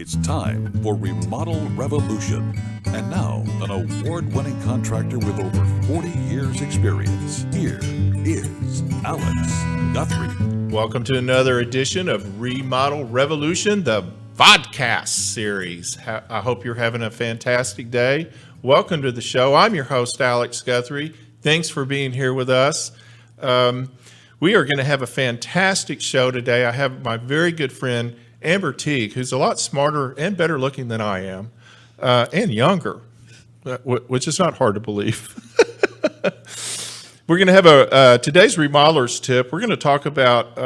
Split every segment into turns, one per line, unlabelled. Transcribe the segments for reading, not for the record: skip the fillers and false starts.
It's time for Remodel Revolution. And now, an award-winning contractor with over 40 years experience. Here is Alex Guthrie.
Welcome to another edition of Remodel Revolution, the Vodcast series. I hope you're having a fantastic day. Welcome to the show. I'm your host, Alex Guthrie. Thanks for being here with us. We are going to have a fantastic show today. I have my very good friend, Amber Teague, who's a lot smarter and better looking than I am, and younger, which is not hard to believe. We're going to have today's remodeler's tip. We're going to talk about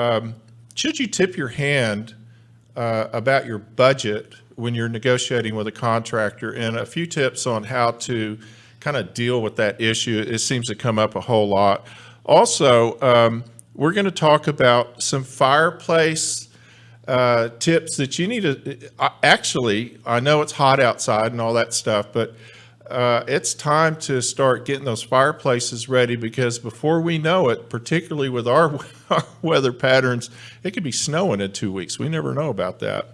should you tip your hand about your budget when you're negotiating with a contractor, and a few tips on how to kind of deal with that issue. It seems to come up a whole lot. Also, we're going to talk about some fireplace tips that you need to, actually, I know it's hot outside and all that stuff, but it's time to start getting those fireplaces ready, because before we know it, particularly with our weather patterns, it could be snowing in 2 weeks. We never know about that.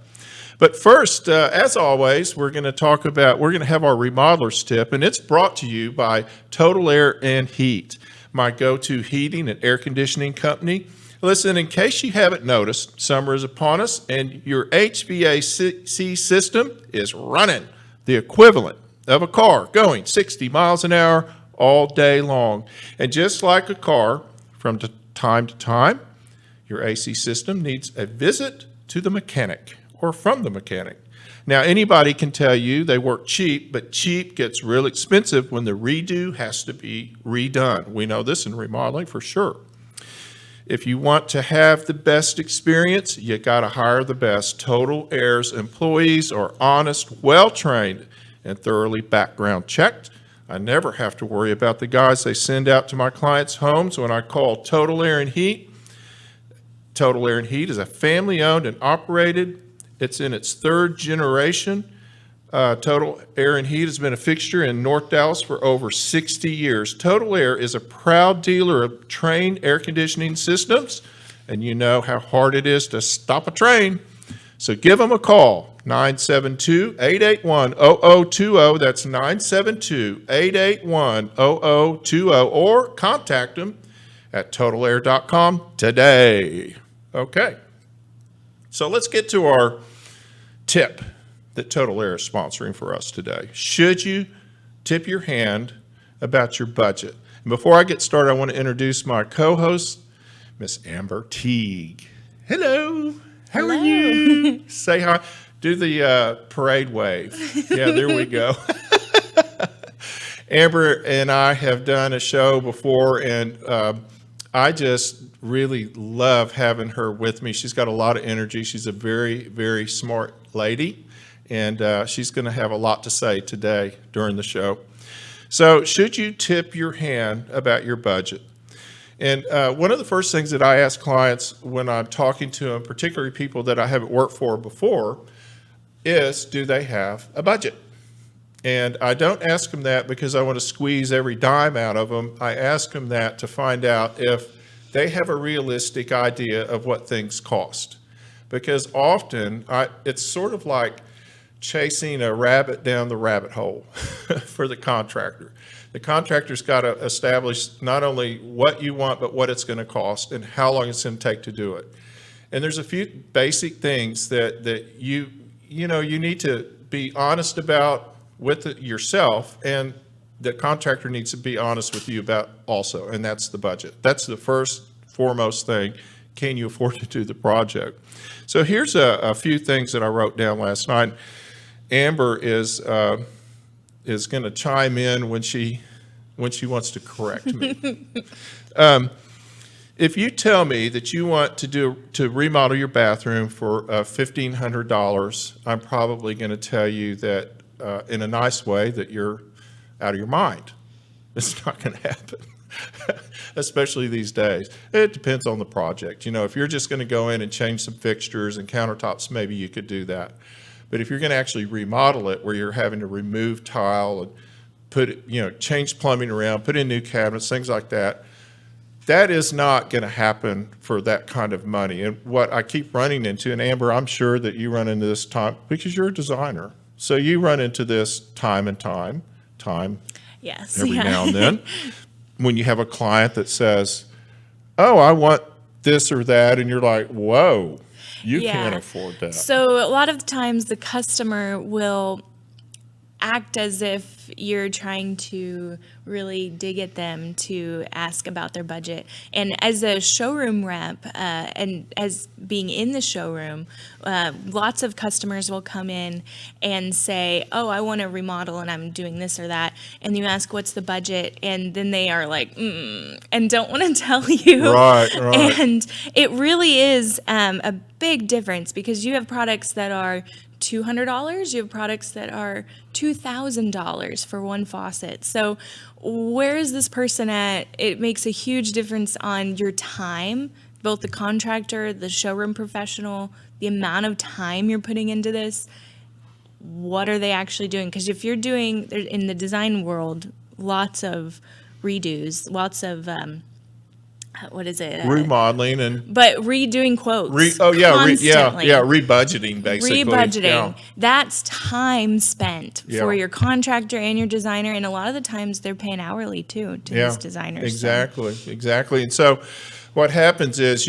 But first, as always, we're going to have our remodeler's tip, and it's brought to you by Total Air and Heat, my go-to heating and air conditioning company. Listen, in case you haven't noticed, summer is upon us, and your HVAC system is running the equivalent of a car going 60 miles an hour all day long. And just like a car, from time to time, your AC system needs a visit to the mechanic or from the mechanic. Now, anybody can tell you they work cheap, but cheap gets real expensive when the redo has to be redone. We know this in remodeling for sure. If you want to have the best experience, you got to hire the best. Total Air's employees are honest, well-trained, and thoroughly background checked. I never have to worry about the guys they send out to my clients' homes when I call Total Air and Heat. Total Air and Heat is a family-owned and operated. It's in its third generation. Total Air and Heat has been a fixture in North Dallas for over 60 years. Total Air is a proud dealer of train air conditioning systems, and you know how hard it is to stop a train. So give them a call, 972-881-0020. That's 972-881-0020, or contact them at totalair.com today. Okay, so let's get to our tip that Total Air is sponsoring for us today. Should you tip your hand about your budget? And before I get started, I want to introduce my co-host, Miss Amber Teague. Hello. How are you? Say hi. Do the parade wave. Yeah, there we go. Amber and I have done a show before, and I just really love having her with me. She's got a lot of energy. She's a very, very smart lady. And she's going to have a lot to say today during the show. So should you tip your hand about your budget? And one of the first things that I ask clients when I'm talking to them, particularly people that I haven't worked for before, is do they have a budget? And I don't ask them that because I want to squeeze every dime out of them. I ask them that to find out if they have a realistic idea of what things cost. Because often it's sort of like chasing a rabbit down the rabbit hole for the contractor. The contractor's got to establish not only what you want, but what it's going to cost and how long it's going to take to do it. And there's a few basic things that you need to be honest about with yourself, and the contractor needs to be honest with you about also, and that's the budget. That's the foremost thing. Can you afford to do the project? So here's a few things that I wrote down last night. Amber is going to chime in when she wants to correct me. If you tell me that you want to remodel your bathroom for $1,500, I'm probably going to tell you that in a nice way that you're out of your mind. It's not going to happen, especially these days. It depends on the project. You know, if you're just going to go in and change some fixtures and countertops, maybe you could do that. But if you're going to actually remodel it, where you're having to remove tile and change plumbing around, put in new cabinets, things like that, that is not going to happen for that kind of money. And what I keep running into, and Amber, I'm sure that you run into this time because you're a designer. So you run into this time
Yes.
every
Yeah.
now and then when you have a client that says, oh, I want this or that. And you're like, whoa, you can't afford that.
So a lot of the times the customer will act as if you're trying to really dig at them to ask about their budget. And as a showroom rep, and as being in the showroom, lots of customers will come in and say, oh, I want to remodel and I'm doing this or that. And you ask, what's the budget? And then they are like, and don't want to tell you.
Right.
And it really is a big difference because you have products that are $200, you have products that are $2,000 for one faucet. So where is this person at? It makes a huge difference on your time, both the contractor, the showroom professional, the amount of time you're putting into this. What are they actually doing? Because if you're doing, in the design world, lots of redos, lots of what is it?
Remodeling and
But redoing quotes.
Rebudgeting basically.
Rebudgeting.
Yeah.
That's time spent
Yeah.
for your contractor and your designer, and a lot of the times they're paying hourly too to these designers.
Exactly. And so, what happens is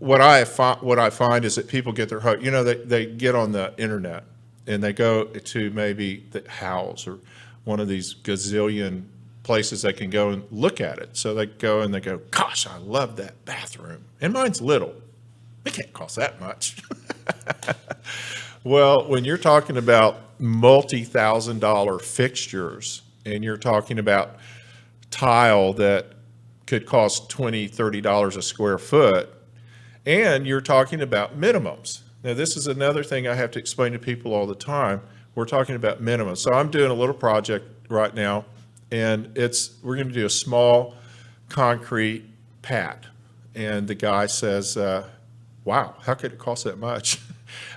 what I find is that people get their hook. You know, they get on the internet and they go to maybe the House or one of these gazillion places they can go and look at it. So they go and they go, gosh, I love that bathroom. And mine's little. It can't cost that much. Well, when you're talking about multi-$1,000 fixtures and you're talking about tile that could cost $20, $30 a square foot, and you're talking about minimums. Now, this is another thing I have to explain to people all the time. We're talking about minimums. So I'm doing a little project right now, and we're going to do a small concrete pad. And the guy says, wow, how could it cost that much?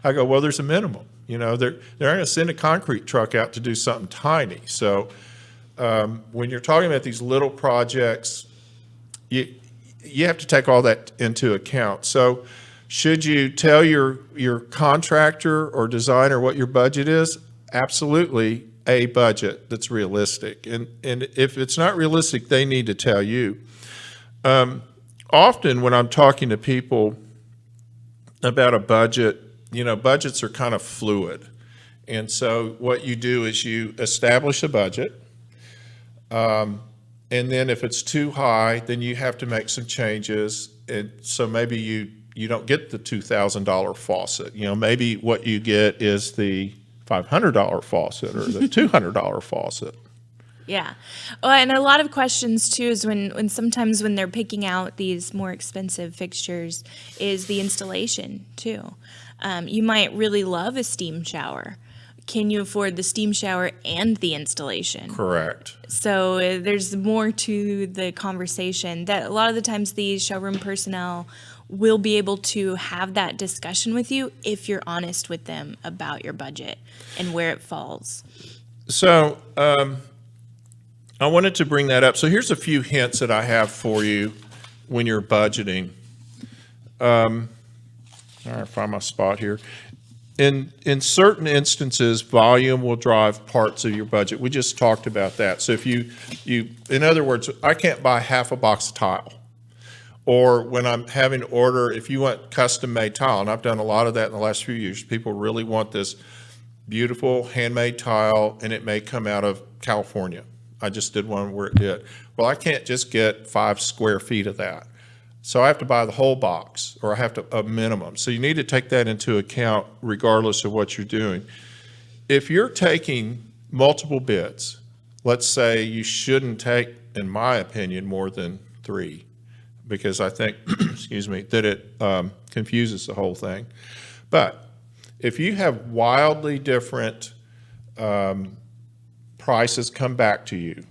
I go, well, there's a minimum. You know, they're not going to send a concrete truck out to do something tiny. So when you're talking about these little projects, you have to take all that into account. So should you tell your contractor or designer what your budget is? Absolutely. A budget that's realistic. And if it's not realistic, they need to tell you. Often when I'm talking to people about a budget, you know, budgets are kind of fluid. And so what you do is you establish a budget. And then if it's too high, then you have to make some changes. And so maybe you don't get the $2,000 faucet. You know, maybe what you get is the $500 faucet or the $200 faucet.
Yeah. Well, and a lot of questions too is when sometimes when they're picking out these more expensive fixtures is the installation too. You might really love a steam shower. Can you afford the steam shower and the installation?
Correct.
So there's more to the conversation that a lot of the times these showroom personnel will be able to have that discussion with you if you're honest with them about your budget and where it falls.
So I wanted to bring that up. So here's a few hints that I have for you when you're budgeting. All right, find my spot here. In certain instances, volume will drive parts of your budget. We just talked about that. So if you in other words, I can't buy half a box of tile. Or when I'm having to order, if you want custom-made tile, and I've done a lot of that in the last few years, people really want this beautiful handmade tile, and it may come out of California. I just did one where it did. Well, I can't just get 5 square feet of that. So I have to buy the whole box, or I have to a minimum. So you need to take that into account regardless of what you're doing. If you're taking multiple bids, let's say you shouldn't take, in my opinion, more than 3. Because I think, excuse me, that it confuses the whole thing. But if you have wildly different prices come back to you,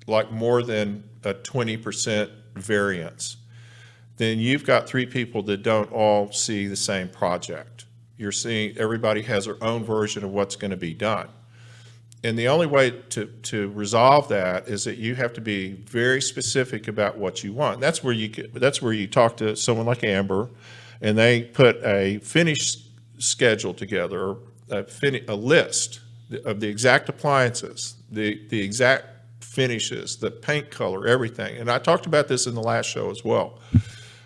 like more than a 20% variance, then you've got 3 people that don't all see the same project. You're seeing everybody has their own version of what's going to be done. And the only way to resolve that is that you have to be very specific about what you want. That's where you talk to someone like Amber, and they put a finish schedule together, or a list of the exact appliances, the exact finishes, the paint color, everything. And I talked about this in the last show as well.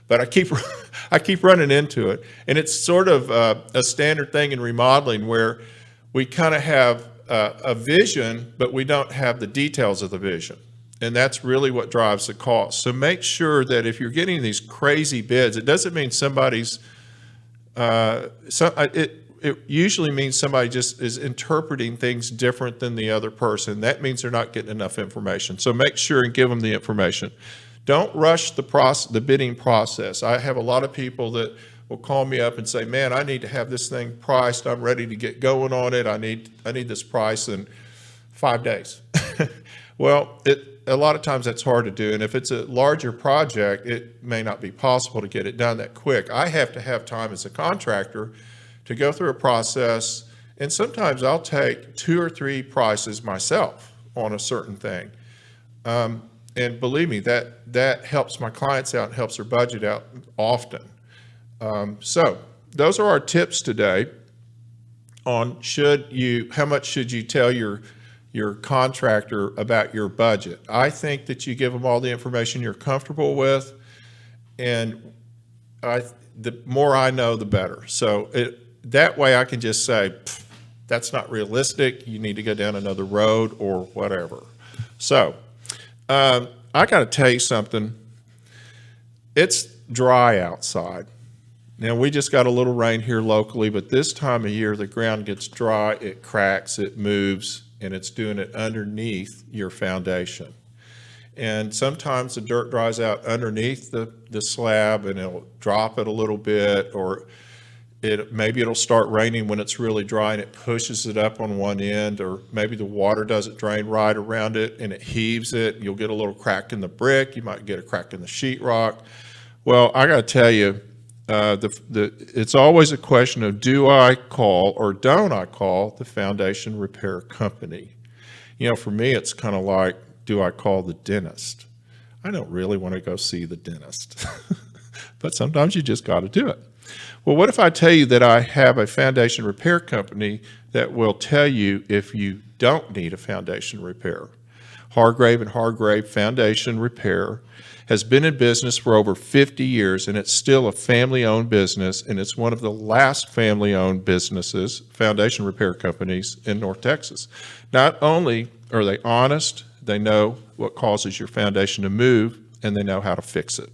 But I keep running into it, and it's sort of a standard thing in remodeling where we kind of have a vision, but we don't have the details of the vision. And that's really what drives the cost. So make sure that if you're getting these crazy bids, it doesn't mean somebody's, it usually means somebody just is interpreting things different than the other person. That means they're not getting enough information. So make sure and give them the information. Don't rush the bidding process. I have a lot of people that will call me up and say, man, I need to have this thing priced. I'm ready to get going on it. I need this price in 5 days. Well, a lot of times that's hard to do. And if it's a larger project, it may not be possible to get it done that quick. I have to have time as a contractor to go through a process. And sometimes I'll take 2 or 3 prices myself on a certain thing. And believe me, that helps my clients out and helps their budget out often. So those are our tips today on how much should you tell your contractor about your budget. I think that you give them all the information you're comfortable with, and the more I know, the better. So that way I can just say, that's not realistic. You need to go down another road or whatever. So I got to tell you something. It's dry outside. Now, we just got a little rain here locally, but this time of year, the ground gets dry, it cracks, it moves, and it's doing it underneath your foundation. And sometimes the dirt dries out underneath the slab, and it'll drop it a little bit, or maybe it'll start raining when it's really dry and it pushes it up on one end, or maybe the water doesn't drain right around it and it heaves it. You'll get a little crack in the brick. You might get a crack in the sheetrock. Well, I got to tell you, it's always a question of, do I call or don't I call the foundation repair company? You know, for me, it's kind of like, do I call the dentist? I don't really want to go see the dentist, but sometimes you just got to do it. Well, what if I tell you that I have a foundation repair company that will tell you if you don't need a foundation repair? Hargrave and Hargrave Foundation Repair has been in business for over 50 years, and it's still a family-owned business, and it's one of the last family-owned businesses, foundation repair companies in North Texas. Not only are they honest, they know what causes your foundation to move, and they know how to fix it.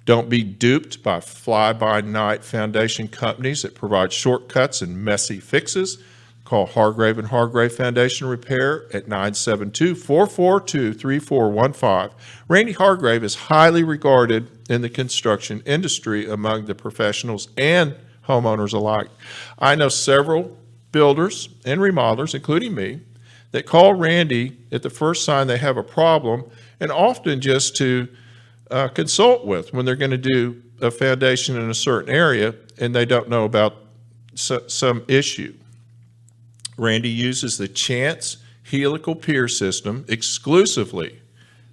Don't be duped by fly-by-night foundation companies that provide shortcuts and messy fixes. Call Hargrave and Hargrave Foundation Repair at 972-442-3415. Randy Hargrave is highly regarded in the construction industry among the professionals and homeowners alike. I know several builders and remodelers, including me, that call Randy at the first sign they have a problem, and often just to consult with when they're going to do a foundation in a certain area and they don't know about some issue. Randy uses the Chance helical pier system exclusively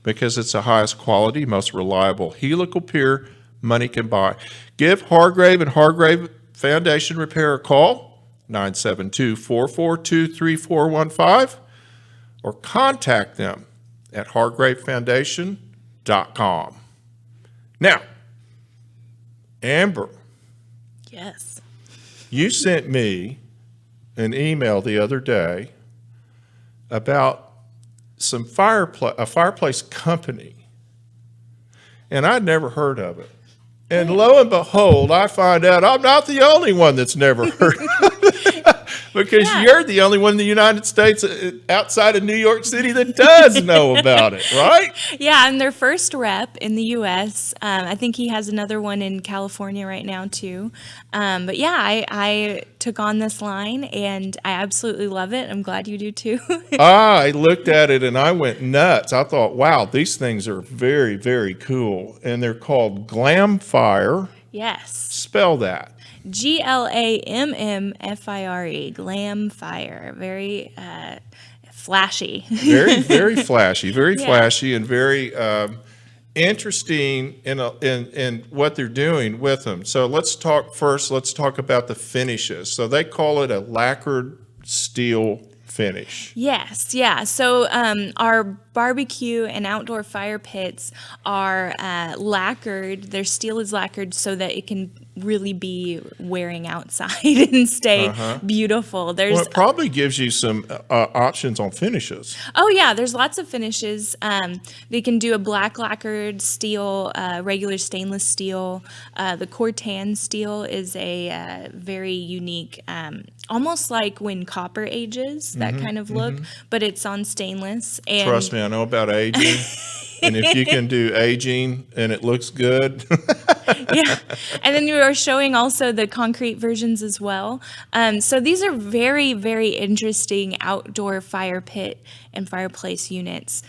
because it's the highest quality, most reliable helical pier money can buy. Give Hargrave and Hargrave Foundation Repair a call, 972-442-3415, or contact them at hargravefoundation.com. Now, Amber.
Yes.
You sent me an email the other day about a fireplace company, and I'd never heard of it. And lo and behold, I find out I'm not the only one that's never heard of it. Because you're the only one in the United States outside of New York City that does know about it, right?
Yeah, I'm their first rep in the U.S. I think he has another one in California right now, too. But yeah, I took on this line, and I absolutely love it. I'm glad you do, too.
I looked at it, and I went nuts. I thought, wow, these things are very, very cool. And they're called Glamfire.
Yes.
Spell that.
Glammfire, Glamfire. Very flashy.
Very, very flashy, very flashy, and very interesting in what they're doing with them. So let's talk about the finishes. So they call it a lacquered steel finish.
Yes, yeah. So our barbecue and outdoor fire pits are lacquered. Their steel is lacquered so that it can really be wearing outside and stay beautiful.
Well, it probably gives you some options on finishes.
Oh yeah, there's lots of finishes. They can do a black lacquered steel, regular stainless steel. The Cortan steel is a very unique, almost like when copper ages, that kind of look, but it's on stainless. And
Trust me, I know about aging. And if you can do aging and it looks good.
yeah. And then you are showing also the concrete versions as well. So these are very, very interesting outdoor fire pit and fireplace units.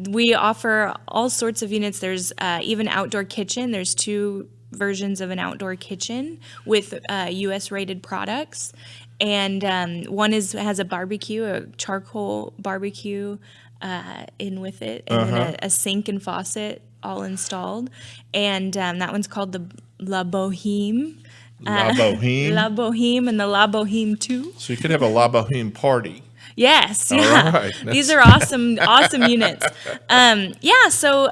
We offer all sorts of units. There's even outdoor kitchen. There's 2 versions of an outdoor kitchen with US rated products. And one has a barbecue, a charcoal barbecue in with it, and then a sink and faucet all installed. And that one's called the La Boheme.
La Boheme.
La Boheme and the La Boheme 2.
So you could have a La Boheme party.
Yes,
All
yeah.
right.
These are awesome units. Yeah, so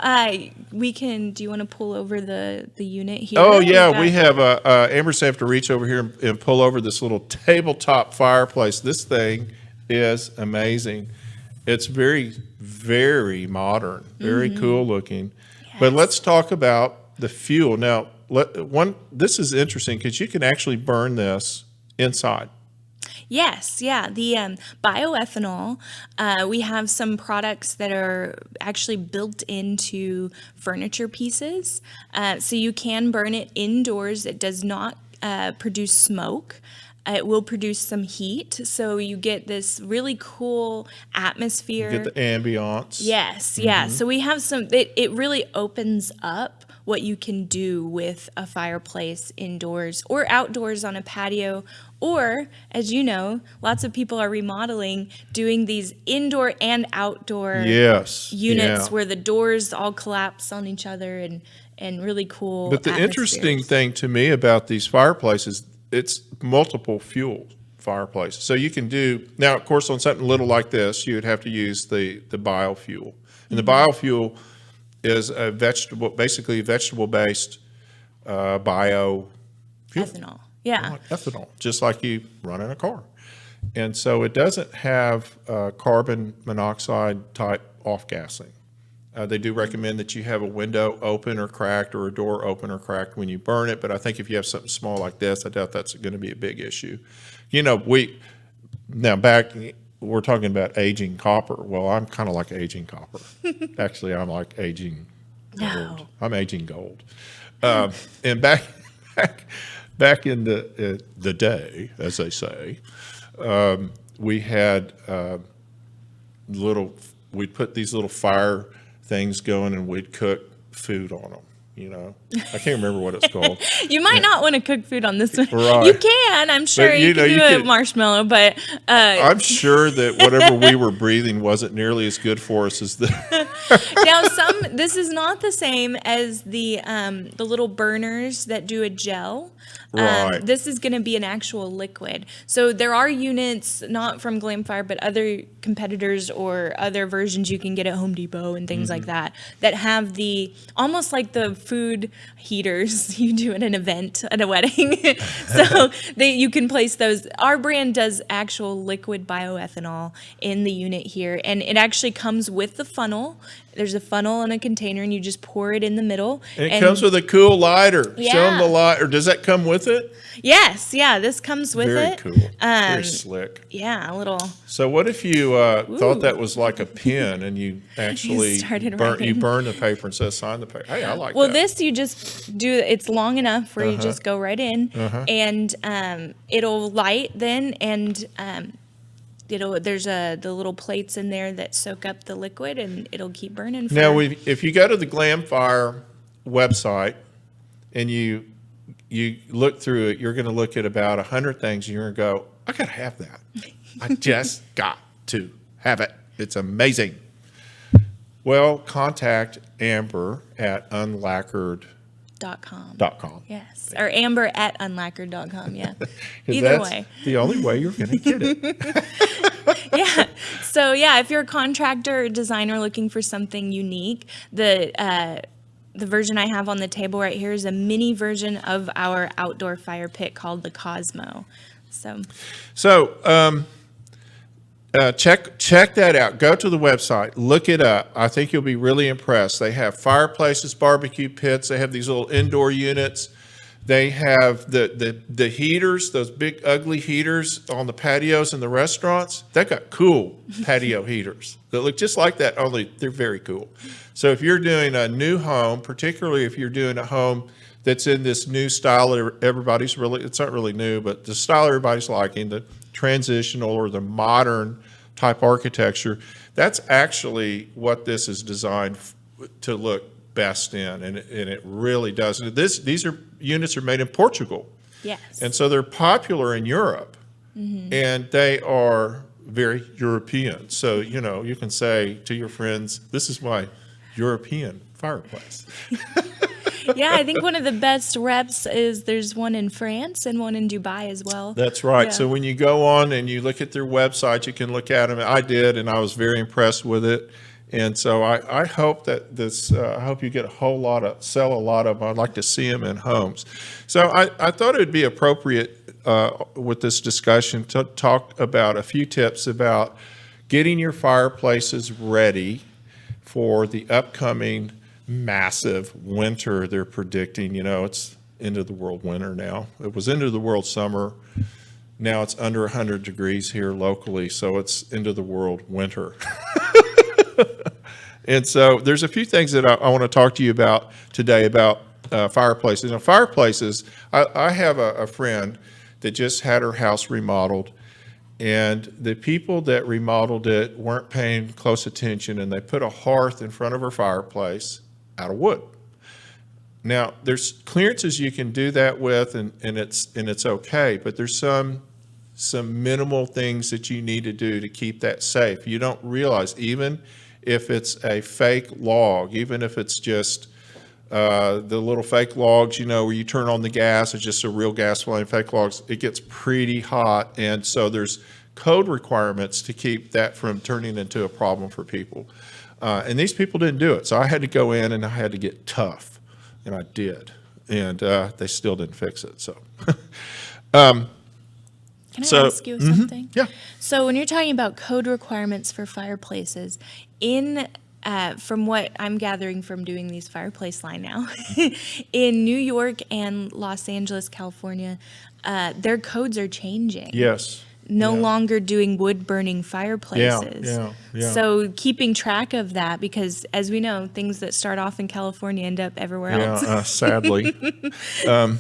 we can, do you want to pull over the unit here?
Oh, yeah, we have, Amber's have to reach over here and pull over this little tabletop fireplace. This thing is amazing. It's very, very modern, very cool looking. Yes. But let's talk about the fuel. Now, this is interesting because you can actually burn this inside.
Yes, yeah. The bioethanol, we have some products that are actually built into furniture pieces. So you can burn it indoors. It does not produce smoke. It will produce some heat. So you get this really cool atmosphere.
You get the ambiance.
Yes, yeah. So we have it really opens up what you can do with a fireplace indoors or outdoors on a patio, or, as you know, lots of people are remodeling, doing these indoor and outdoor units where the doors all collapse on each other and really cool.
But the interesting thing to me about these fireplaces, it's multiple fuel fireplaces. So you can do, now of course on something little like this, you would have to use the biofuel. And the biofuel is basically vegetable-based bio fuel.
Ethanol, yeah.
Like ethanol, just like you run in a car. And so it doesn't have carbon monoxide type off-gassing. They do recommend that you have a window open or cracked or a door open or cracked when you burn it, but I think if you have something small like this, I doubt that's going to be a big issue. You know, we're talking about aging copper. Well, I'm kind of like aging copper. Actually, I'm like aging gold.
No.
I'm aging gold. And back in the day, as they say, we had we'd put these little fire things going and we'd cook food on them. You know, I can't remember what it's called.
You might not want to cook food on this one.
Right.
You can, I'm sure.
But,
you can do a marshmallow, but
I'm sure that whatever we were breathing wasn't nearly as good for us as the.
Now, this is not the same as the little burners that do a gel.
Right.
This is going to be an actual liquid. So there are units, not from Glamfire, but other competitors or other versions you can get at Home Depot and things like that have almost like the food heaters you do at an event, at a wedding. So you can place those. Our brand does actual liquid bioethanol in the unit here, and it actually comes with the funnel. There's a funnel and a container, and you just pour it in the middle.
And it comes with a cool lighter.
Yeah.
Show them the lighter. Does that come with it?
Yes, yeah, this comes with
Very
it.
cool. Very slick.
Yeah, a little.
So what if you thought that was like a pen and you actually burn the paper and says sign the paper? Hey, I like that.
Well, this you just do. It's long enough where you just go right in, and it'll light then, and there's the little plates in there that soak up the liquid, and it'll keep burning.
Now, if you go to the Glamfire website and you look through it, you're going to look at about 100 things, and you're going to go, I got to have that. I just got to Have it. It's amazing. Well, contact Amber at unlacquered.com.
.com. Yes. Or Amber at unlacquered.com. Yeah.
'Cause
Either
that's
way.
the only way you're going to get it.
Yeah. So yeah, if you're a contractor or designer looking for something unique, the version I have on the table right here is a mini version of our outdoor fire pit called the Cosmo. So
check that out. Go to the website. Look it up. I think you'll be really impressed. They have fireplaces, barbecue pits. They have these little indoor units. They have the heaters, those big ugly heaters on the patios in the restaurants. They've got cool patio heaters that look just like that, only they're very cool. So if you're doing a new home, particularly if you're doing a home that's in this new style that everybody's really, it's not really new, but the style everybody's liking, the transitional or the modern type architecture, that's actually what this is designed to look best in, and it really does. These units are made in Portugal.
yes.
And so they're popular in Europe, and they are very European. So, you can say to your friends, this is my European fireplace.
Yeah, I think one of the best reps is there's one in France and one in Dubai as well.
That's right.
Yeah.
So when you go on and you look at their website, you can look at them. I did, and I was very impressed with it. And so I hope that I hope you get sell a lot of them. I'd like to see them in homes. So I thought it would be appropriate with this discussion to talk about a few tips about getting your fireplaces ready for the upcoming massive winter they're predicting. It's end of the world winter now. It was end of the world summer. Now it's under 100 degrees here locally, so it's end of the world winter. And so there's a few things that I want to talk to you about today about fireplaces. Now, fireplaces, I have a friend that just had her house remodeled, and the people that remodeled it weren't paying close attention, and they put a hearth in front of her fireplace out of wood. Now, there's clearances you can do that with, and it's okay, but there's some minimal things that you need to do to keep that safe. You don't realize, even if it's a fake log, even if it's just the little fake logs, where you turn on the gas, it's just a real gas flame, fake logs, it gets pretty hot. And so there's code requirements to keep that from turning into a problem for people. And these people didn't do it. So I had to go in and I had to get tough. And I did. And they still didn't fix it. So.
Can I ask you something?
Yeah.
So when you're talking about code requirements for fireplaces, from what I'm gathering from doing these fireplace line now, in New York and Los Angeles, California, their codes are changing.
Yes.
No longer doing wood burning fireplaces.
Yeah.
So keeping track of that, because as we know, things that start off in California end up everywhere else.
Sadly.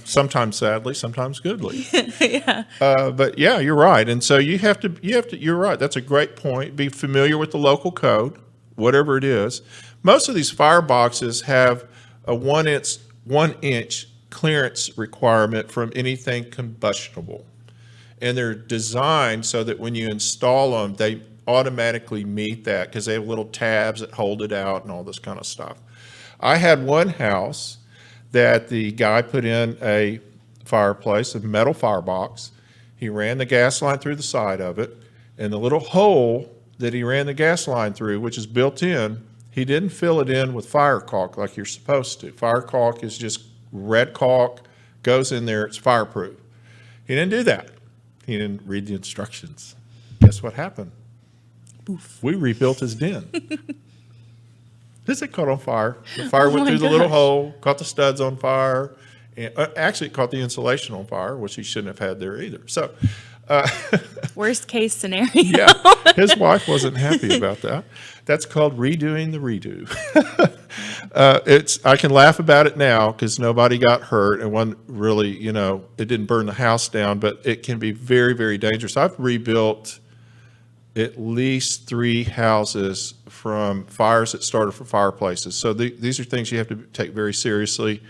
Sometimes sadly, sometimes goodly. But yeah, you're right. And so you have to, you're right. That's a great point. Be familiar with the local code, whatever it is. Most of these fireboxes have a 1 inch clearance requirement from anything combustible. And they're designed so that when you install them, they automatically meet that because they have little tabs that hold it out and all this kind of stuff. I had one house that the guy put in a fireplace, a metal firebox. He ran the gas line through the side of it, and the little hole that he ran the gas line through, which is built in, he didn't fill it in with fire caulk like you're supposed to. Fire caulk is just red caulk, goes in there, it's fireproof. He didn't do that. He didn't read the instructions. Guess what happened? Oof. We rebuilt his den. This it caught on fire. The fire went through the little hole, caught the studs on fire, and actually it caught the insulation on fire, which he shouldn't have had there either. So,
Worst case scenario.
yeah, his wife wasn't happy about that. That's called redoing the redo. I can laugh about it now because nobody got hurt, and one really, it didn't burn the house down, but it can be very, very dangerous. I've rebuilt at least 3 houses from fires that started from fireplaces. So these are things you have to take very seriously,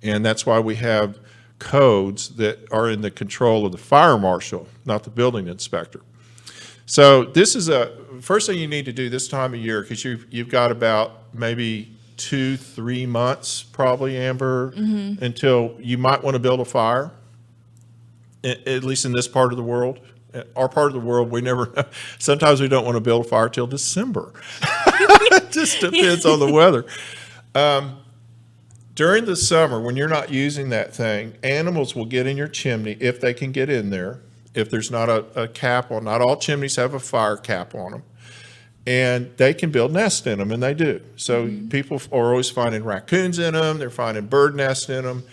and that's why we have codes that are in the control of the fire marshal, not the building inspector. So this is a first thing you need to do this time of year, because you've got about maybe 2-3 months, probably, Amber, until you might want to build a fire. At least in this part of the world. Our part of the world, we never know. Sometimes we don't want to build a fire till December. It just depends on the weather. During the summer, when you're not using that thing, animals will get in your chimney if they can get in there. If there's not a cap on, not all chimneys have a fire cap on them. And they can build nests in them, and they do. So people are always finding raccoons in them. They're finding bird nests in them.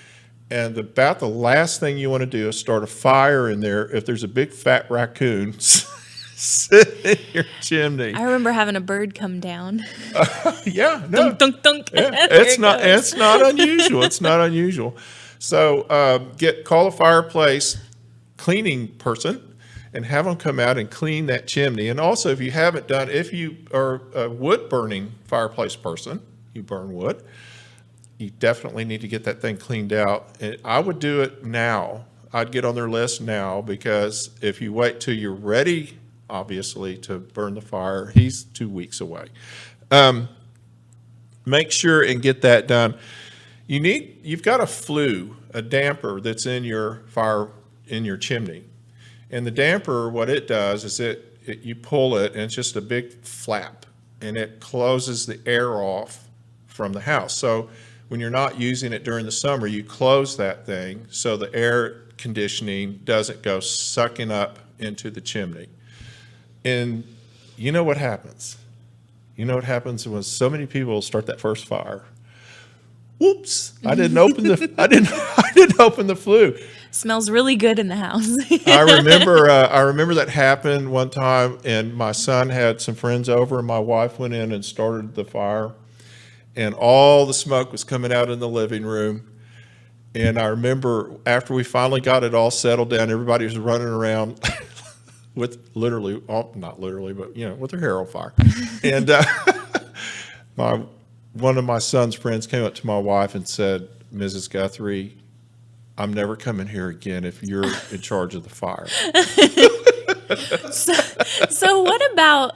And about the last thing you want to do is start a fire in there if there's a big fat raccoon sitting in your chimney.
I remember having a bird come down.
Yeah, no.
Dunk, dunk, dunk.
Yeah,
There it goes.
it's not unusual. It's not unusual. So call a fireplace cleaning person and have them come out and clean that chimney. And also, if you haven't done, if you are a wood burning fireplace person, you burn wood, you definitely need to get that thing cleaned out. And I would do it now. I'd get on their list now, because if you wait till you're ready, obviously, to burn the fire, he's 2 weeks away. Make sure and get that done. You've got a damper that's in your fire, in your chimney. And the damper, what it does is you pull it, and it's just a big flap, and it closes the air off from the house. So when you're not using it during the summer, you close that thing so the air conditioning doesn't go sucking up into the chimney. And you know what happens? You know what happens when so many people start that first fire? Whoops! I didn't open the flue.
Smells really good in the house.
I remember that happened one time, and my son had some friends over, and my wife went in and started the fire. And all the smoke was coming out in the living room. And I remember after we finally got it all settled down, everybody was running around with literally, not literally, but with their hair on fire. And one of my son's friends came up to my wife and said, "Mrs. Guthrie, I'm never coming here again if you're in charge of the fire."
So what about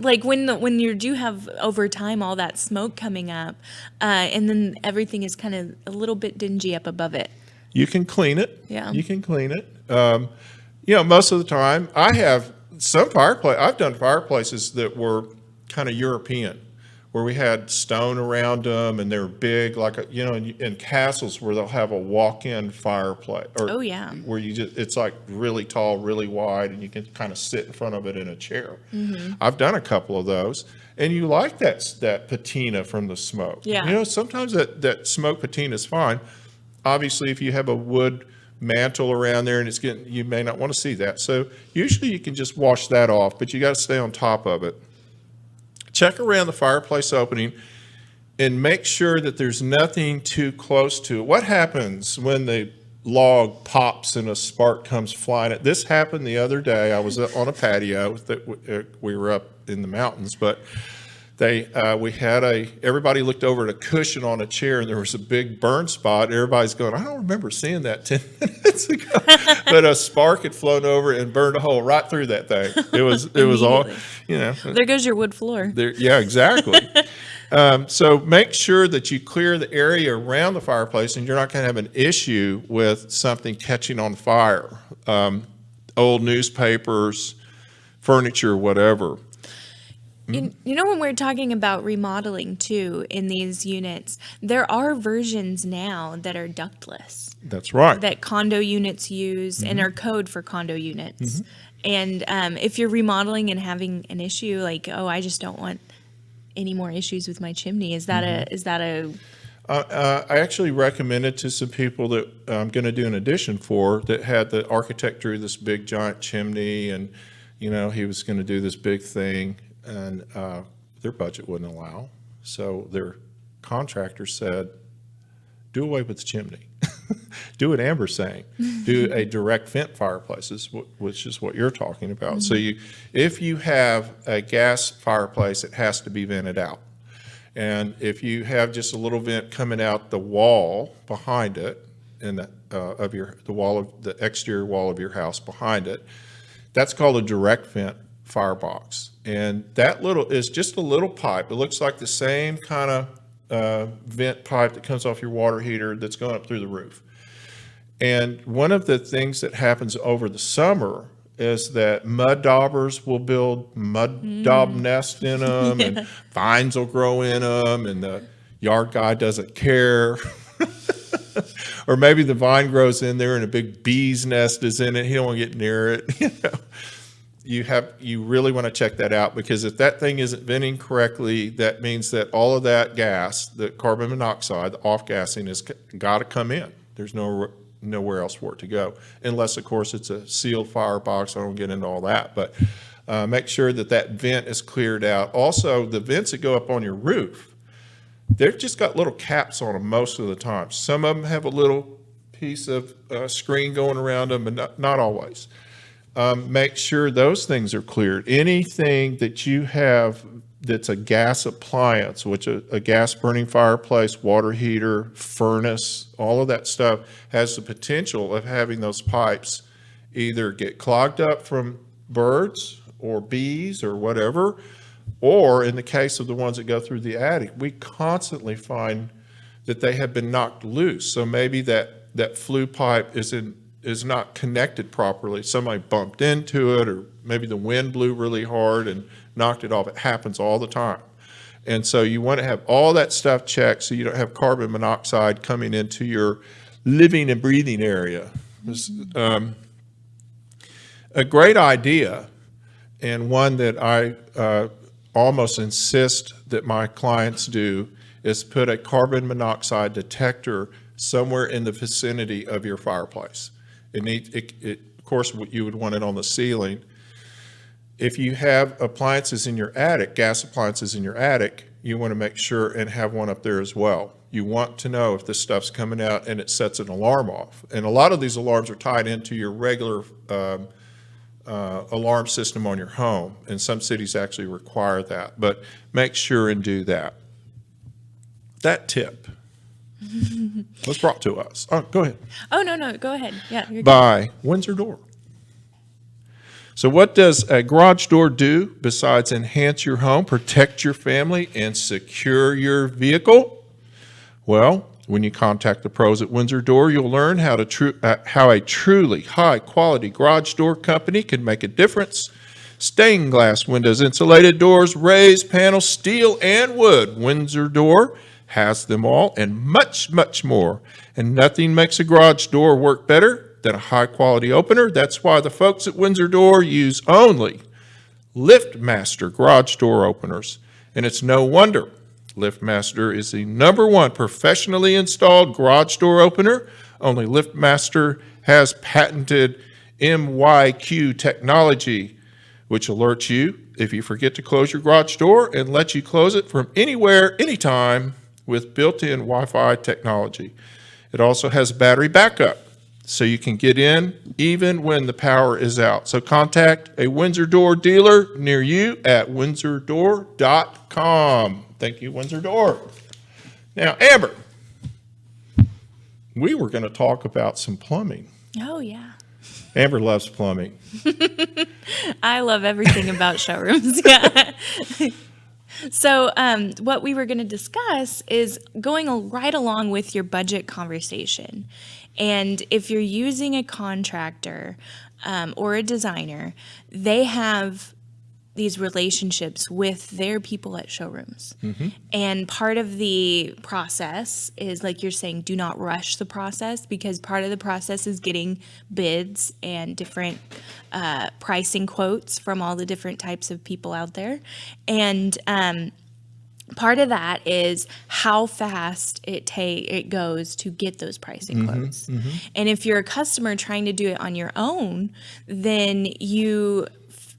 like when you do have over time all that smoke coming up, and then everything is kind of a little bit dingy up above it?
You can clean it.
Yeah.
You can clean it. Most of the time, I've done fireplaces that were kind of European, where we had stone around them, and they're big, like in castles where they'll have a walk-in fireplace.
Oh yeah.
Where it's like really tall, really wide, and you can kind of sit in front of it in a chair. I've done a couple of those, and you like that patina from the smoke.
Yeah.
Sometimes that smoke patina is fine. Obviously, if you have a wood mantle around there and you may not want to see that. So usually you can just wash that off, but you got to stay on top of it. Check around the fireplace opening and make sure that there's nothing too close to it. What happens when the log pops and a spark comes flying? This happened the other day. I was on a patio we were up in the mountains, but everybody looked over at a cushion on a chair, and there was a big burn spot. Everybody's going, "I don't remember seeing that 10 minutes ago." But a spark had flown over and burned a hole right through that thing. It was all,
There goes your wood floor.
Yeah, exactly. So make sure that you clear the area around the fireplace, and you're not going to have an issue with something catching on fire. Old newspapers, furniture, whatever.
When we're talking about remodeling too in these units, there are versions now that are ductless.
That's right.
That condo units use and are code for condo units. And if you're remodeling and having an issue like, I just don't want any more issues with my chimney, is that a
I actually recommended to some people that I'm going to do an addition for, that had the architect drew this big giant chimney, and he was going to do this big thing. And their budget wouldn't allow. So their contractor said, do away with the chimney. Do what Amber's saying. Do a direct vent fireplace, which is what you're talking about. So if you have a gas fireplace, it has to be vented out. And if you have just a little vent coming out the wall behind it, and the exterior wall of your house behind it, that's called a direct vent firebox. And that little is just a little pipe. It looks like the same kind of vent pipe that comes off your water heater that's going up through the roof. And one of the things that happens over the summer is that mud daubers will build mud daub nests in them, and vines will grow in them, and the yard guy doesn't care. Or maybe the vine grows in there and a big bee's nest is in it. He don't want to get near it. You really want to check that out, because if that thing isn't venting correctly, that means that all of that gas, the carbon monoxide, the off-gassing, has got to come in. There's nowhere else for it to go, unless, of course, it's a sealed firebox. I don't get into all that, but make sure that that vent is cleared out. Also, the vents that go up on your roof, they've just got little caps on them most of the time. Some of them have a little piece of screen going around them, but not always. Make sure those things are cleared. Anything that you have that's a gas appliance, which a gas burning fireplace, water heater, furnace, all of that stuff has the potential of having those pipes either get clogged up from birds or bees or whatever, or in the case of the ones that go through the attic, we constantly find that they have been knocked loose. So maybe that flue pipe is not connected properly. Somebody bumped into it, or maybe the wind blew really hard and knocked it off. It happens all the time. And so you want to have all that stuff checked so you don't have carbon monoxide coming into your living and breathing area. A great idea, and one that I almost insist that my clients do, is put a carbon monoxide detector somewhere in the vicinity of your fireplace. Of course, you would want it on the ceiling. If you have appliances in your attic, gas appliances in your attic, you want to make sure and have one up there as well. You want to know if this stuff's coming out and it sets an alarm off. And a lot of these alarms are tied into your regular alarm system on your home, and some cities actually require that. But make sure and do that. That tip was brought to us. Oh, go ahead.
Oh, no, go ahead. Yeah, you're good.
By Windsor Door. So what does a garage door do besides enhance your home, protect your family, and secure your vehicle? Well, when you contact the pros at Windsor Door, you'll learn how a truly high-quality garage door company can make a difference. Stained glass windows, insulated doors, raised panels, steel, and wood. Windsor Door has them all and much, much more. And nothing makes a garage door work better than a high-quality opener. That's why the folks at Windsor Door use only LiftMaster garage door openers. And it's no wonder. LiftMaster is the #1 professionally installed garage door opener. Only LiftMaster has patented MYQ technology, which alerts you if you forget to close your garage door and lets you close it from anywhere, anytime, with built-in Wi-Fi technology. It also has battery backup, so you can get in even when the power is out. So contact a Windsor Door dealer near you at windsordor.com. Thank you, Windsor Door. Now, Amber, we were going to talk about some plumbing.
Oh, yeah.
Amber loves plumbing.
I love everything about showrooms. Yeah. So what we were going to discuss is going right along with your budget conversation. And if you're using a contractor or a designer, they have these relationships with their people at showrooms. Mm-hmm. And part of the process is, like you're saying, do not rush the process, because part of the process is getting bids and different pricing quotes from all the different types of people out there. And part of that is how fast it goes to get those pricing quotes. Mm-hmm. And if you're a customer trying to do it on your own, then you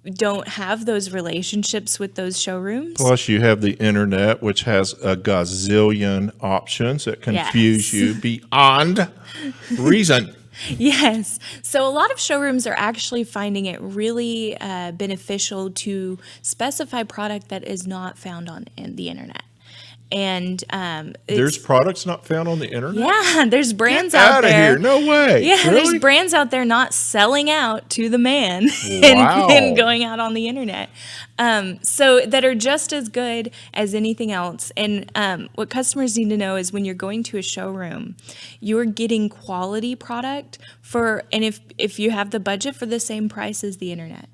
don't have those relationships with those showrooms.
Plus, you have the internet, which has a gazillion options that confuse you beyond reason.
Yes. So a lot of showrooms are actually finding it really beneficial to specify product that is not found on the internet. And
There's products not found on the internet?
yeah, there's brands
Get
out
out of
there.
here. No way.
Yeah,
Really?
there's brands out there not selling out to the man
Wow.
and going out on the internet. So that are just as good as anything else. And what customers need to know is when you're going to a showroom, you're getting quality product and if you have the budget, for the same price as the internet.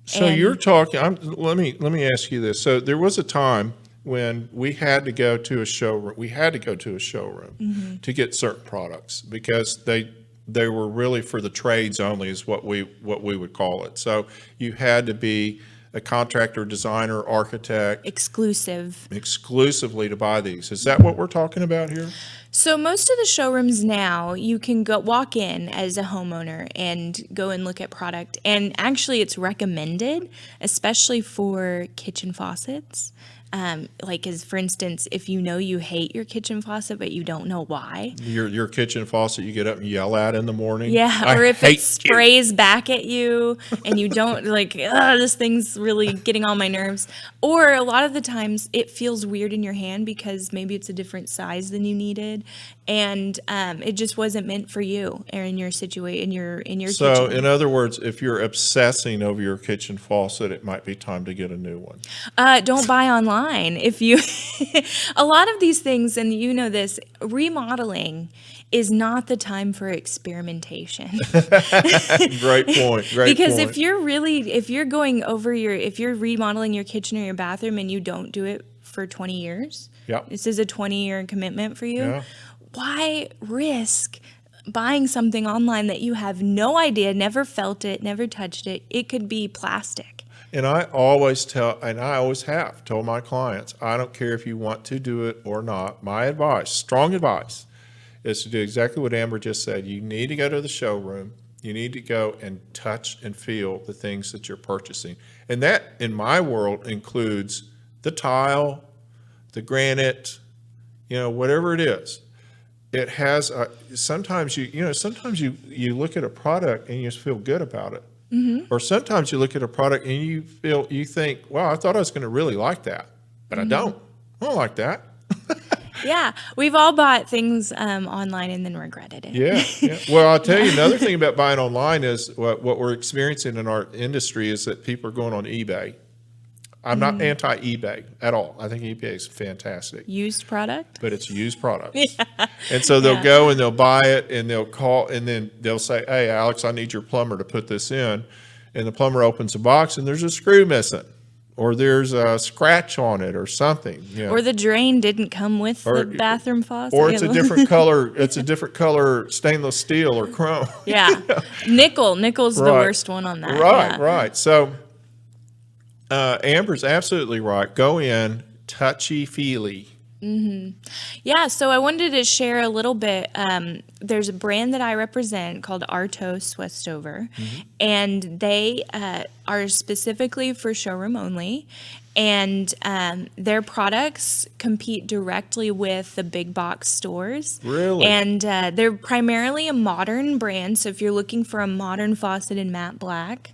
So you're talking, let me ask you this. So there was a time when we had to go to a showroom. We had to go to a showroom to get certain products because they were really for the trades only, is what we would call it. So you had to be a contractor, designer, architect, exclusively to buy these. Is that what we're talking about here?
So most of the showrooms now, you can walk in as a homeowner and go and look at product. And actually it's recommended, especially for kitchen faucets. Like as for instance, if you know you hate your kitchen faucet, but you don't know why.
Your kitchen faucet you get up and yell at in the morning.
Yeah, or if it sprays back at you and you don't like, this thing's really getting on my nerves. Or a lot of the times it feels weird in your hand because maybe it's a different size than you needed, and it just wasn't meant for you or in your situation, in your
So
kitchen.
in other words, if you're obsessing over your kitchen faucet, it might be time to get a new one.
Don't buy online. If you, a lot of these things, and you know this, remodeling is not the time for experimentation.
Great point.
Because if you're remodeling your kitchen or your bathroom and you don't do it for 20 years,
Yep.
this is a 20-year commitment for you,
Yeah.
why risk buying something online that you have no idea, never felt it, never touched it? It could be plastic.
And I always have told my clients, I don't care if you want to do it or not. My advice, strong advice, is to do exactly what Amber just said. You need to go to the showroom. You need to go and touch and feel the things that you're purchasing. And that, in my world, includes the tile, the granite, whatever it is. It has, sometimes you look at a product and you just feel good about it. Or sometimes you look at a product and you think, wow, I thought I was going to really like that, but I don't like that.
Yeah, we've all bought things online and then regretted it.
Yeah. Well, I'll tell you another thing about buying online is what we're experiencing in our industry is that people are going on eBay. I'm not anti-eBay at all. I think eBay is fantastic.
Used product?
But it's used products. Yeah. And so they'll go and they'll buy it and they'll call and then they'll say, hey, Alex, I need your plumber to put this in. And the plumber opens the box and there's a screw missing or there's a scratch on it or something.
Or the drain didn't come with the bathroom faucet.
Or it's a different color. It's a different color stainless steel or chrome.
Yeah. Nickel's the worst one on that.
Right. So Amber's absolutely right. Go in, touchy-feely.
Yeah, so I wanted to share a little bit. There's a brand that I represent called Artos Westover, and they are specifically for showroom only. And their products compete directly with the big box stores.
Really?
And they're primarily a modern brand. So if you're looking for a modern faucet in matte black,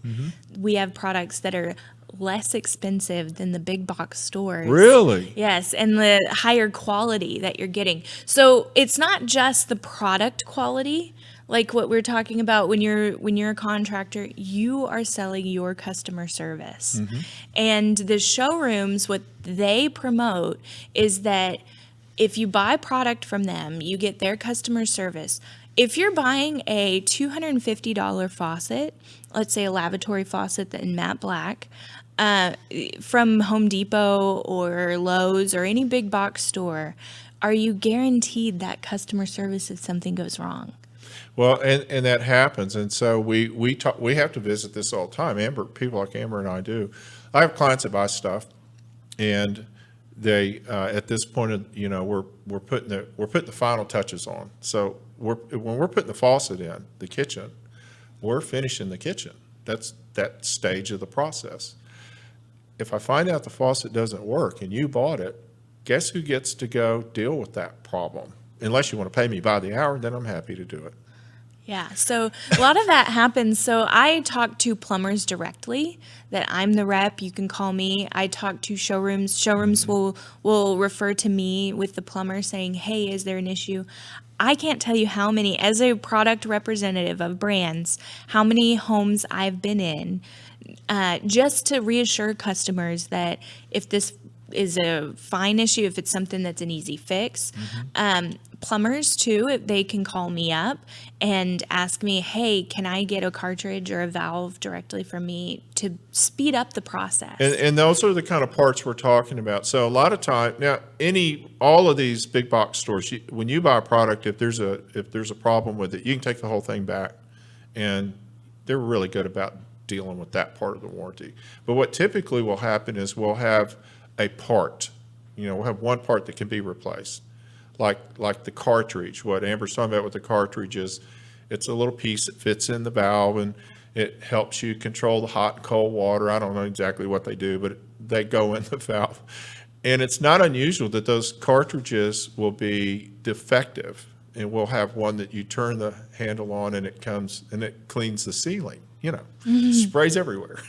we have products that are less expensive than the big box stores.
Really?
Yes, and the higher quality that you're getting. So it's not just the product quality, like what we're talking about when you're a contractor, you are selling your customer service. And the showrooms, what they promote is that if you buy product from them, you get their customer service. If you're buying a $250 faucet, let's say a lavatory faucet in matte black, from Home Depot or Lowe's or any big box store, are you guaranteed that customer service if something goes wrong?
Well, and that happens, and so we have to visit this all the time. People like Amber and I do. I have clients that buy stuff, and they at this point, we're putting the final touches on. So when we're putting the faucet in the kitchen, we're finishing the kitchen. That's that stage of the process. If I find out the faucet doesn't work and you bought it, guess who gets to go deal with that problem? Unless you want to pay me by the hour, then I'm happy to do it.
Yeah, so a lot of that happens. So I talk to plumbers directly, that I'm the rep. You can call me. I talk to showrooms. Showrooms will refer to me with the plumber saying, hey, is there an issue? I can't tell you how many, as a product representative of brands, how many homes I've been in, just to reassure customers that if this is a fine issue, if it's something that's an easy fix. Plumbers too, if they can call me up and ask me, hey, can I get a cartridge or a valve directly from me to speed up the process?
And those are the kind of parts we're talking about. So a lot of time now, all of these big box stores, when you buy a product, if there's a problem with it, you can take the whole thing back, and they're really good about dealing with that part of the warranty. But what typically will happen is we'll have a part, we'll have one part that can be replaced. Like the cartridge, what Amber's talking about with the cartridge is, it's a little piece that fits in the valve, and it helps you control the hot and cold water. I don't know exactly what they do, but they go in the valve. And it's not unusual that those cartridges will be defective, and we'll have one that you turn the handle on and it comes and it cleans the ceiling, sprays everywhere.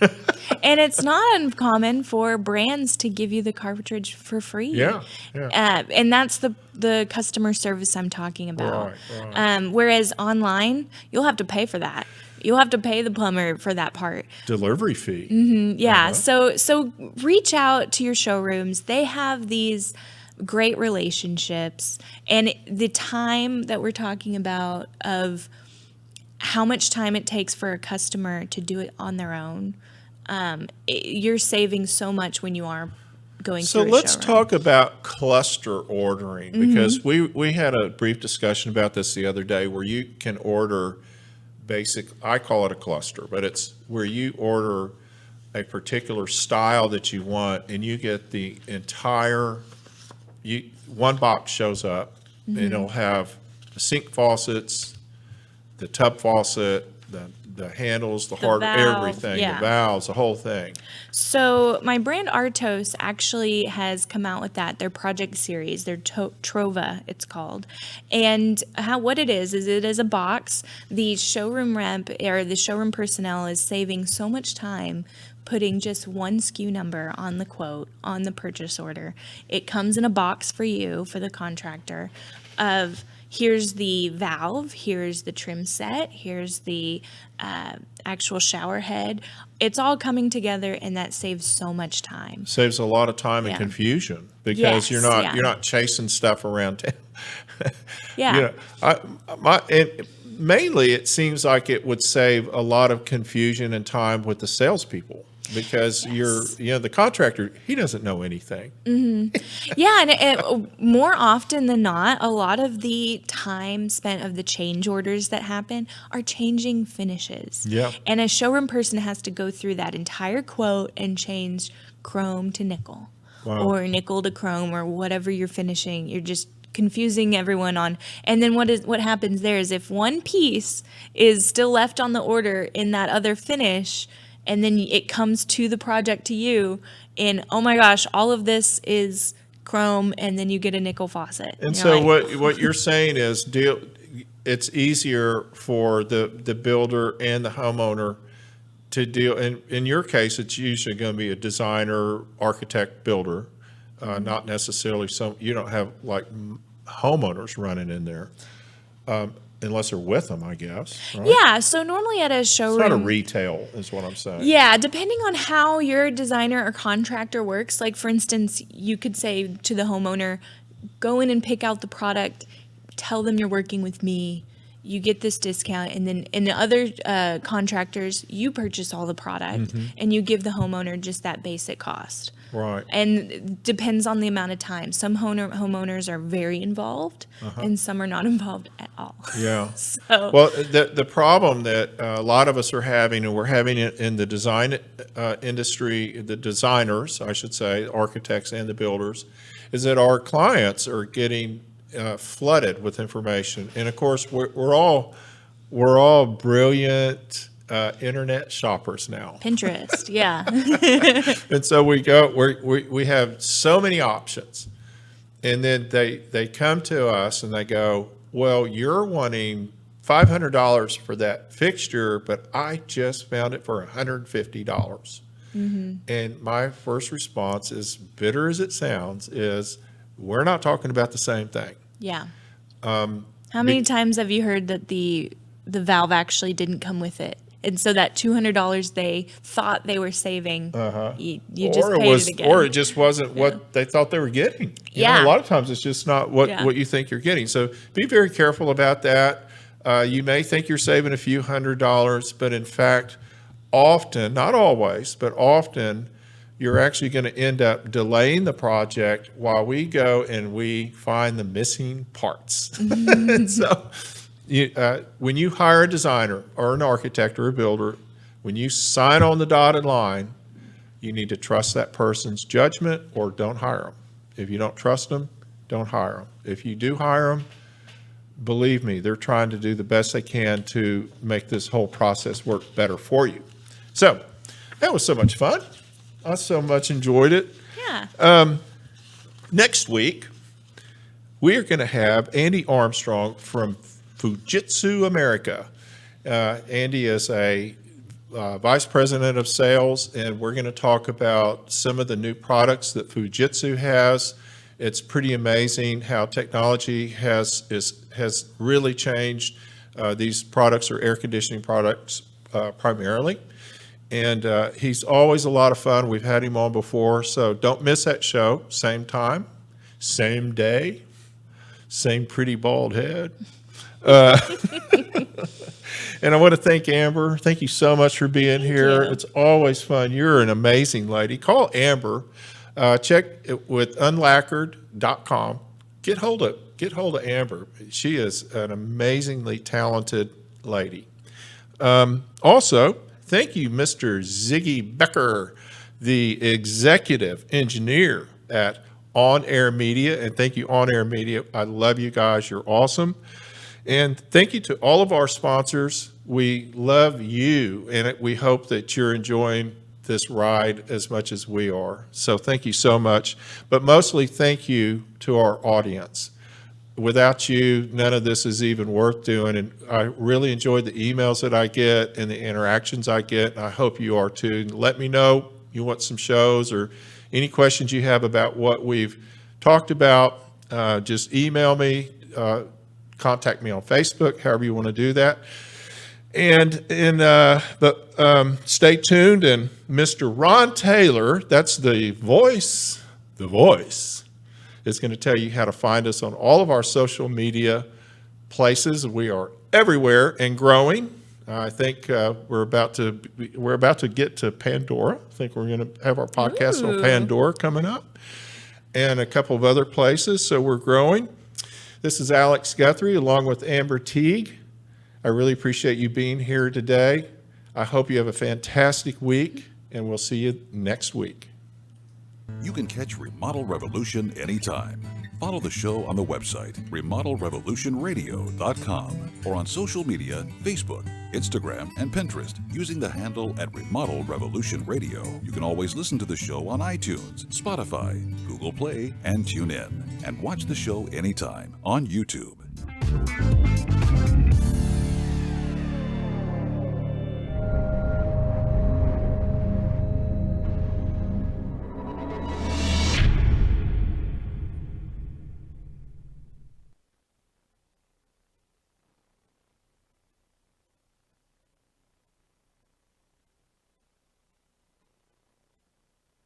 And it's not uncommon for brands to give you the cartridge for free.
Yeah.
And that's the customer service I'm talking about.
Right.
Whereas online, you'll have to pay for that. You'll have to pay the plumber for that part.
Delivery fee.
Yeah. So reach out to your showrooms. They have these great relationships, and the time that we're talking about of how much time it takes for a customer to do it on their own. You're saving so much when you are going
So
through a
let's
showroom.
talk about cluster ordering, because we had a brief discussion about this the other day, where you can order I call it a cluster, but it's where you order a particular style that you want, and you get the entire, one box shows up, and it'll have the sink faucets, the tub faucet, the handles, the heart,
valve,
everything,
yeah.
the valves, the whole thing.
So my brand Artos actually has come out with that, their project series, their Trova, it's called. And what it is it is a box. The showroom rep or the showroom personnel is saving so much time putting just one SKU number on the quote, on the purchase order. It comes in a box for you, for the contractor, of here's the valve, here's the trim set, here's the actual shower head. It's all coming together, and that saves so much time.
Saves a lot of time and
Yeah.
confusion, because
Yes,
you're not chasing stuff around town.
Yeah.
Mainly it seems like it would save a lot of confusion and time with the salespeople, because the contractor, he doesn't know anything.
Yeah, and more often than not, a lot of the time spent of the change orders that happen are changing finishes.
Yeah.
And a showroom person has to go through that entire quote and change chrome to nickel.
Wow.
Or nickel to chrome, or whatever you're finishing. You're just confusing everyone on. And then what happens there is, if one piece is still left on the order in that other finish, and then it comes to the project to you, and oh my gosh, all of this is chrome, and then you get a nickel faucet.
And
you're
so
like,
what you're saying is, it's easier for the builder and the homeowner to deal. In your case, it's usually going to be a designer, architect, builder, not necessarily you don't have like homeowners running in there. Unless they're with them, I guess. Right?
Yeah, so normally at a showroom,
It's not a retail, is what I'm saying.
yeah, depending on how your designer or contractor works. Like, for instance, you could say to the homeowner, go in and pick out the product, tell them you're working with me, you get this discount, and then in the other contractors, you purchase all the product, and you give the homeowner just that basic cost.
Right.
And it depends on the amount of time. Some homeowners are very involved, and some are not involved at all.
Yeah.
So,
Well, the problem that a lot of us are having, and we're having it in the design industry, the designers, I should say, architects and the builders, is that our clients are getting flooded with information. And of course, we're all brilliant internet shoppers now.
Pinterest, yeah.
And so we have so many options, and then they come to us and they go, well, you're wanting $500 for that fixture, but I just found it for $150. And my first response, as bitter as it sounds, is we're not talking about the same thing.
Yeah. How many times have you heard that the valve actually didn't come with it? And so that $200 they thought they were saving, you just paid it again.
Or it just wasn't what they thought they were getting. You know, a lot of times it's just not what you think you're getting. So be very careful about that. You may think you're saving a few $100s, but in fact, often, not always, but often, you're actually going to end up delaying the project while we go and we find the missing parts. So when you hire a designer or an architect or a builder, when you sign on the dotted line, you need to trust that person's judgment or don't hire them. If you don't trust them, don't hire them. If you do hire them, believe me, they're trying to do the best they can to make this whole process work better for you. So that was so much fun. I so much enjoyed it.
Yeah.
Next week, we are going to have Andy Armstrong from Fujitsu America. Andy is a vice president of sales, and we're going to talk about some of the new products that Fujitsu has. It's pretty amazing how technology has really changed. These products are air conditioning products primarily. And he's always a lot of fun. We've had him on before, so don't miss that show. Same time, same day, same pretty bald head. And I want to thank Amber. Thank you so much for being here. It's always fun. You're an amazing lady. Call Amber. Check it with unlacquered.com. Get hold of Amber. She is an amazingly talented lady. Also, thank you, Mr. Ziggy Becker, the executive engineer at On Air Media. And thank you, On Air Media. I love you guys. You're awesome. And thank you to all of our sponsors. We love you, and we hope that you're enjoying this ride as much as we are. So thank you so much. But mostly thank you to our audience. Without you, none of this is even worth doing. And I really enjoyed the emails that I get and the interactions I get. And I hope you are too. Let me know you want some shows or any questions you have about what we've talked about. Just email me, contact me on Facebook, however you want to do that. But stay tuned. And Mr. Ron Taylor, that's the voice, is going to tell you how to find us on all of our social media places. We are everywhere and growing. I think we're about to get to Pandora. I think we're going to have our podcast on Pandora coming up, and a couple of other places. So we're growing. This is Alex Guthrie along with Amber Teague. I really appreciate you being here today. I hope you have a fantastic week, and we'll see you next week.
You can catch Remodel Revolution anytime. Follow the show on the website, remodelrevolutionradio.com, or on social media, Facebook, Instagram, and Pinterest, using the handle @Remodel Revolution Radio. You can always listen to the show on iTunes, Spotify, Google Play, and TuneIn. And watch the show anytime on YouTube.